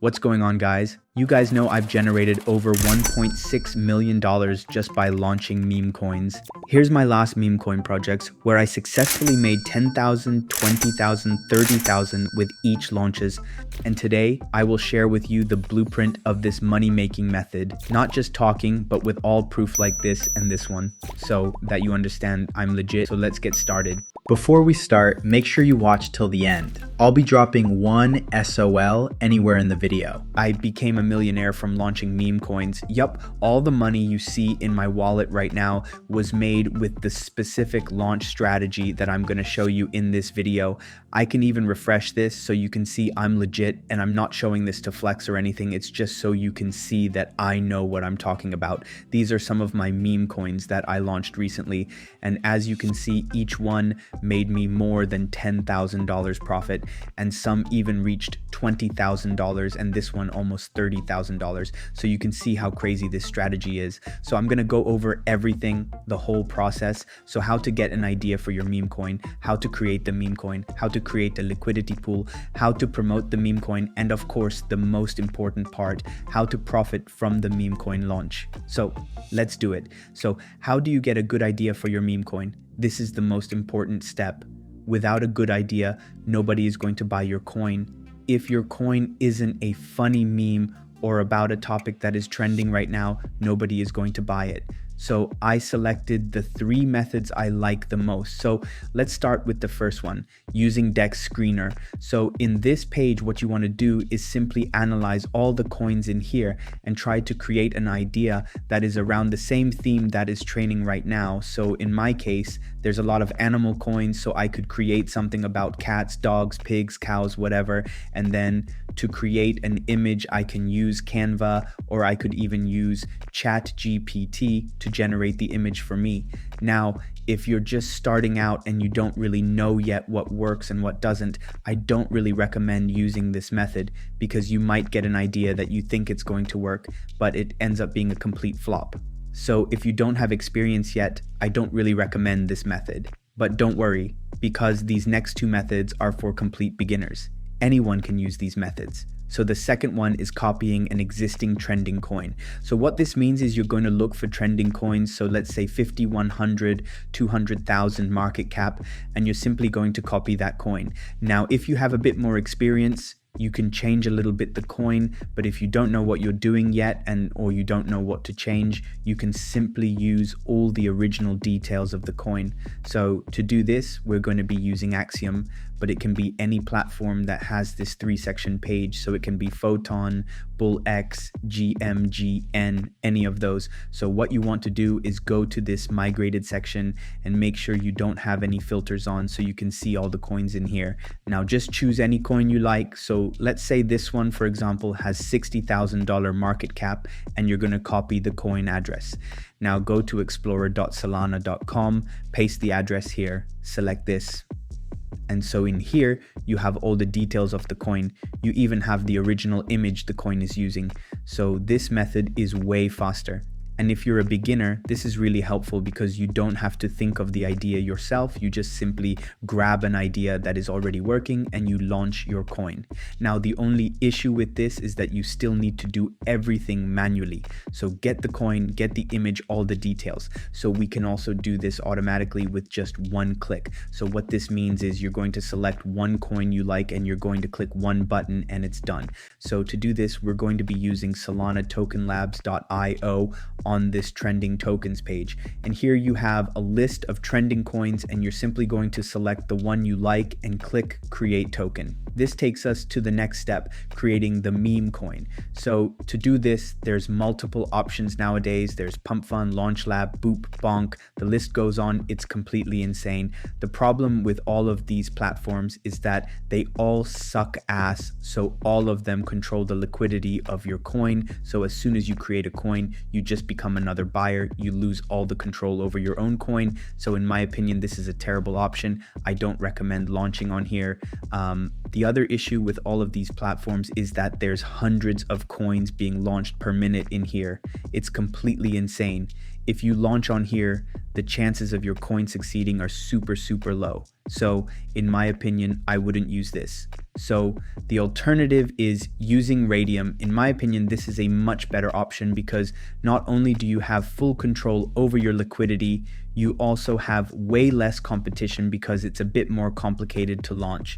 What's going on, guys? You guys know I've generated over $1.6 million just by launching meme coins. Here's my last meme coin projects where I successfully made 10,000, 20,000, 30,000 with each launches. And today I will share with you the blueprint of this money-making method, not just talking, but with all proof like this and this one, so that you understand I'm legit. So let's get started. Before we start, make sure you watch till the end. I'll be dropping one SOL anywhere in the video. I became a millionaire from launching meme coins. Yup, all the money you see in my wallet right now was made with the specific launch strategy that I'm going to show you in this video. I can even refresh this so you can see I'm legit, and I'm not showing this to flex or anything. It's just so you can see that I know what I'm talking about. These are some of my meme coins that I launched recently, and as you can see, each one made me more than $10,000 profit, and some even reached $20,000, and this one almost $30,000. So you can see how crazy this strategy is. So I'm going to go over everything, the whole process. So how to get an idea for your meme coin, how to create the meme coin, how to create a liquidity pool, how to promote the meme coin, and of course the most important part, how to profit from the meme coin launch. So let's do it. So how do you get a good idea for your meme coin? This is the most important step. Without a good idea, nobody is going to buy your coin. If your coin isn't a funny meme or about a topic that is trending right now, nobody is going to buy it. So I selected the 3 methods I like the most. So let's start with the first one, using Dex Screener. So in this page, what you want to do is simply analyze all the coins in here and try to create an idea that is around the same theme that is trending right now. So in my case, there's a lot of animal coins, so I could create something about cats, dogs, pigs, cows, whatever. And then to create an image, I can use Canva, or I could even use ChatGPT to generate the image for me. Now, if you're just starting out and you don't really know yet what works and what doesn't, I don't really recommend using this method, because you might get an idea that you think it's going to work, but it ends up being a complete flop. So if you don't have experience yet, I don't really recommend this method. But don't worry, because these next 2 methods are for complete beginners. Anyone can use these methods. So the second one is copying an existing trending coin. So what this means is you're going to look for trending coins. So let's say 50, 100, 200,000 market cap, and you're simply going to copy that coin. Now, if you have a bit more experience, you can change a little bit the coin, but if you don't know what you're doing yet or you don't know what to change, you can simply use all the original details of the coin. So to do this, we're going to be using Axiom, but it can be any platform that has this 3-section page. So it can be Photon, BullX, GMGN, any of those. So what you want to do is go to this migrated section and make sure you don't have any filters on so you can see all the coins in here. Now just choose any coin you like. So let's say this one, for example, has $60,000 market cap, and you're going to copy the coin address. Now go to explorer.solana.com, paste the address here, select this. And so in here, you have all the details of the coin. You even have the original image the coin is using. So this method is way faster. And if you're a beginner, this is really helpful because you don't have to think of the idea yourself. You just simply grab an idea that is already working and you launch your coin. Now, the only issue with this is that you still need to do everything manually. So get the coin, get the image, all the details. So we can also do this automatically with just 1 click. So what this means is you're going to select one coin you like and you're going to click 1 button and it's done. So to do this, we're going to be using solanatokenlabs.io on this trending tokens page. And here you have a list of trending coins, and you're simply going to select the one you like and click create token. This takes us to the next step, creating the meme coin. So to do this, there's multiple options nowadays. There's Pump.Fun, LaunchLab, Boop, Bonk, the list goes on. It's completely insane. The problem with all of these platforms is that they all suck ass. So all of them control the liquidity of your coin. So as soon as you create a coin, you just become another buyer. You lose all the control over your own coin. So in my opinion, this is a terrible option. I don't recommend launching on here. The other issue with all of these platforms is that there's hundreds of coins being launched per minute in here. It's completely insane. if you launch on here, the chances of your coin succeeding are super low. So in my opinion, I wouldn't use this. So the alternative is using Raydium. In my opinion, this is a much better option because not only do you have full control over your liquidity, you also have way less competition because it's a bit more complicated to launch.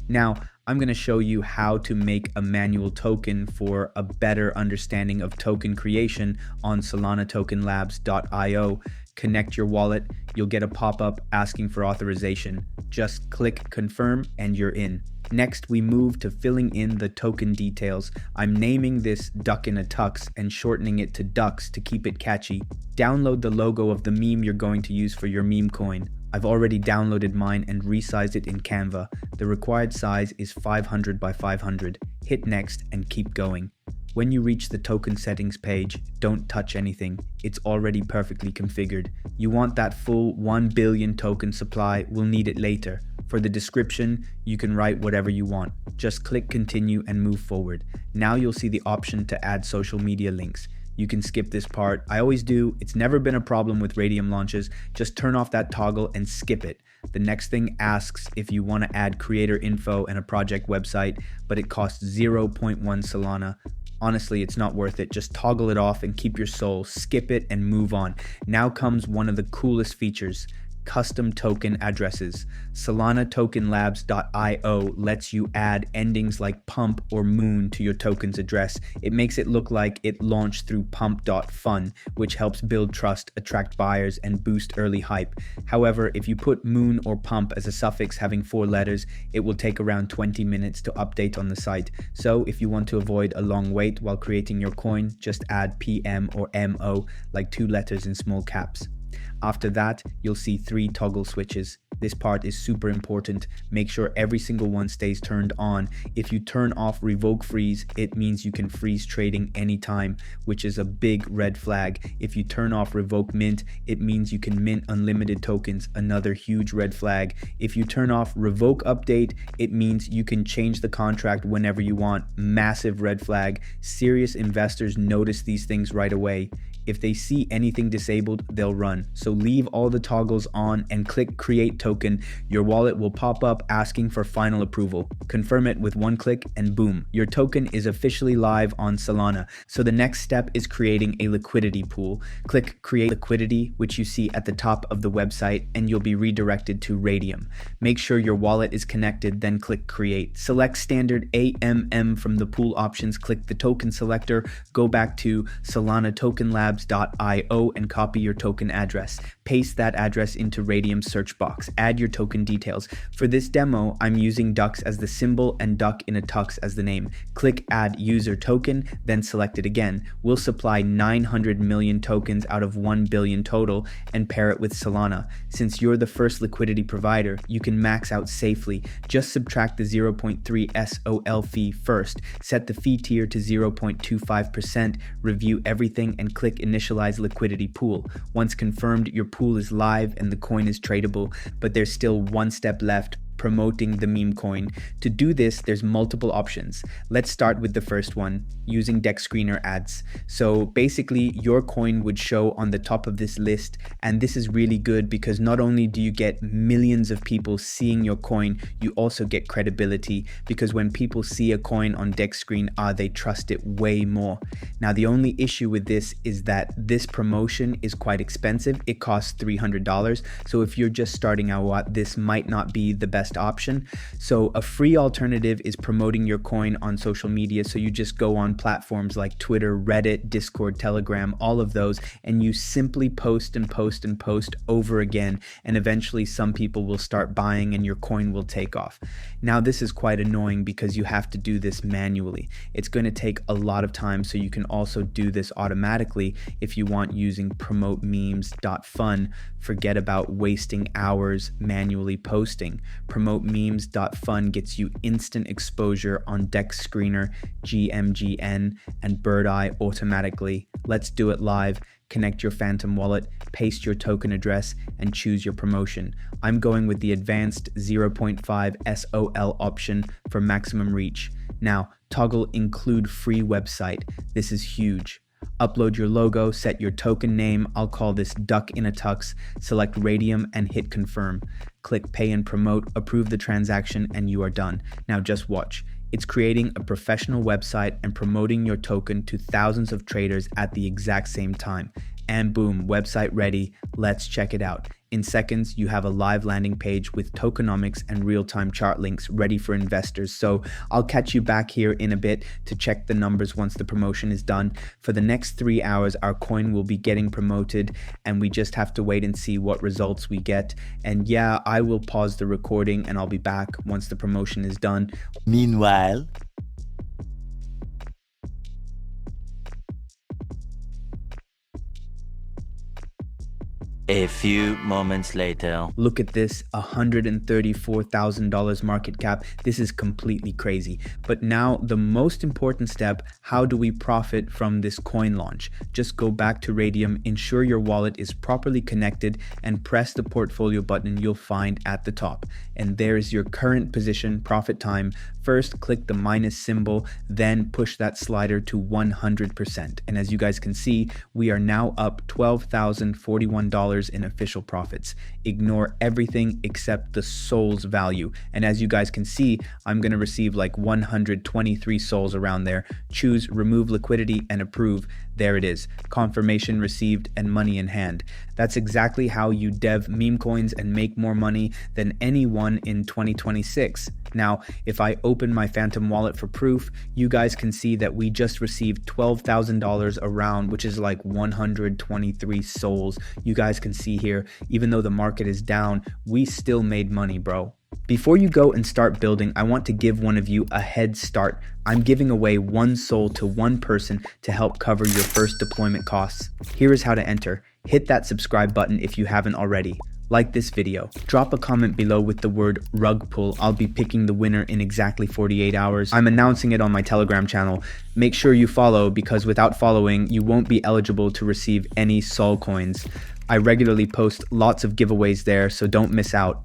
Now, I'm going to show you how to make a manual token for a better understanding of token creation on solanatokenlabs.io. Connect your wallet, you'll get a pop-up asking for authorization. Just click confirm and you're in. Next, we move to filling in the token details. I'm naming this Duck in a Tux and shortening it to Ducks to keep it catchy. Download the logo of the meme you're going to use for your meme coin. I've already downloaded mine and resized it in Canva. The required size is 500 by 500. Hit next and keep going. When you reach the token settings page, don't touch anything. It's already perfectly configured. You want that full 1 billion token supply, we'll need it later. For the description, you can write whatever you want. Just click continue and move forward. Now you'll see the option to add social media links. You can skip this part. I always do. It's never been a problem with Raydium launches. Just turn off that toggle and skip it. The next thing asks if you want to add creator info and a project website, but it costs 0.1 Solana. Honestly, it's not worth it. Just toggle it off and keep your soul. Skip it and move on. Now comes one of the coolest features. Custom token addresses. Solanatokenlabs.io lets you add endings like pump or moon to your token's address. It makes it look like it launched through Pump.Fun, which helps build trust, attract buyers, and boost early hype. However, if you put moon or pump as a suffix having 4 letters, it will take around 20 minutes to update on the site. So if you want to avoid a long wait while creating your coin, just add PM or MO, like 2 letters in small caps. After that, you'll see 3 toggle switches. This part is super important. Make sure every single one stays turned on. If you turn off revoke freeze, it means you can freeze trading anytime, which is a big red flag. If you turn off revoke mint, it means you can mint unlimited tokens, another huge red flag. If you turn off revoke update, it means you can change the contract whenever you want, massive red flag. Serious investors notice these things right away. If they see anything disabled, they'll run. So leave all the toggles on and click create token. Your wallet will pop up asking for final approval. Confirm it with 1 click and boom, your token is officially live on Solana. So the next step is creating a liquidity pool. Click create liquidity, which you see at the top of the website, and you'll be redirected to Raydium. Make sure your wallet is connected, then click create. Select standard AMM from the pool options, click the token selector, go back to solanatokenlabs.io and copy your token address. Paste that address into Raydium's search box. Add your token details. For this demo, I'm using ducks as the symbol and duck in a tux as the name. Click add user token, then select it again. We'll supply 900 million tokens out of 1 billion total and pair it with Solana. Since you're the first liquidity provider, you can max out safely. Just subtract the 0.3 SOL fee first. Set the fee tier to 0.25%, review everything and click initialize liquidity pool. Once confirmed, your pool is live and the coin is tradable, but there's still 1 step left: promoting the meme coin. To do this, there's multiple options. Let's start with the first one, using deck screener ads. So basically, your coin would show on the top of this list, and this is really good because not only do you get millions of people seeing your coin, you also get credibility, because when people see a coin on deck screen, they trust it way more. Now, the only issue with this is that this promotion is quite expensive. It costs $300. So if you're just starting out, this might not be the best option. So a free alternative is promoting your coin on social media. So you just go on platforms like Twitter, Reddit, Discord, Telegram, all of those, and you simply post and post and post over again, and eventually some people will start buying and your coin will take off. Now, this is quite annoying because you have to do this manually. It's going to take a lot of time, so you can also do this automatically if you want using promotememes.fun. Forget about wasting hours manually posting. Promotememes.fun gets you instant exposure on Deck Screener, GMGN, and Bird Eye automatically. Let's do it live. Connect your Phantom wallet, paste your token address, and choose your promotion. I'm going with the advanced 0.5 SOL option for maximum reach. Now, toggle include free website. This is huge. Upload your logo, set your token name, I'll call this Duck in a Tux, select Raydium and hit confirm. Click pay and promote, approve the transaction, and you are done. Now just watch. It's creating a professional website and promoting your token to thousands of traders at the exact same time. And boom, website ready. Let's check it out. In seconds, you have a live landing page with tokenomics and real-time chart links ready for investors. So I'll catch you back here in a bit to check the numbers once the promotion is done. For the next 3 hours, our coin will be getting promoted and we just have to wait and see what results we get. And yeah, I will pause the recording and I'll be back once the promotion is done. Meanwhile, a few moments later. Look at this, $134,000 market cap. This is completely crazy. But now the most important step, how do we profit from this coin launch? Just go back to Raydium, ensure your wallet is properly connected, and press the portfolio button you'll find at the top. And there's your current position, profit time. First, click the minus symbol, then push that slider to 100%. And as you guys can see, we are now up $12,041 in official profits. Ignore everything except the soul's value. And as you guys can see, I'm going to receive like 123 souls around there. Choose remove liquidity and approve. There it is. Confirmation received and money in hand. That's exactly how you dev meme coins and make more money than anyone in 2026. Now, if I open my Phantom wallet for proof, you guys can see that we just received $12,000 around, which is like 123 souls. You guys can see here, even though the market is down, we still made money, bro. Before you go and start building, I want to give one of you a head start. I'm giving away 1 soul to 1 person to help cover your first deployment costs. Here is how to enter. Hit that subscribe button if you haven't already. Like this video. Drop a comment below with the word rug pull. I'll be picking the winner in exactly 48 hours. I'm announcing it on my Telegram channel. Make sure you follow because without following, you won't be eligible to receive any Sol coins. I regularly post lots of giveaways there, so don't miss out.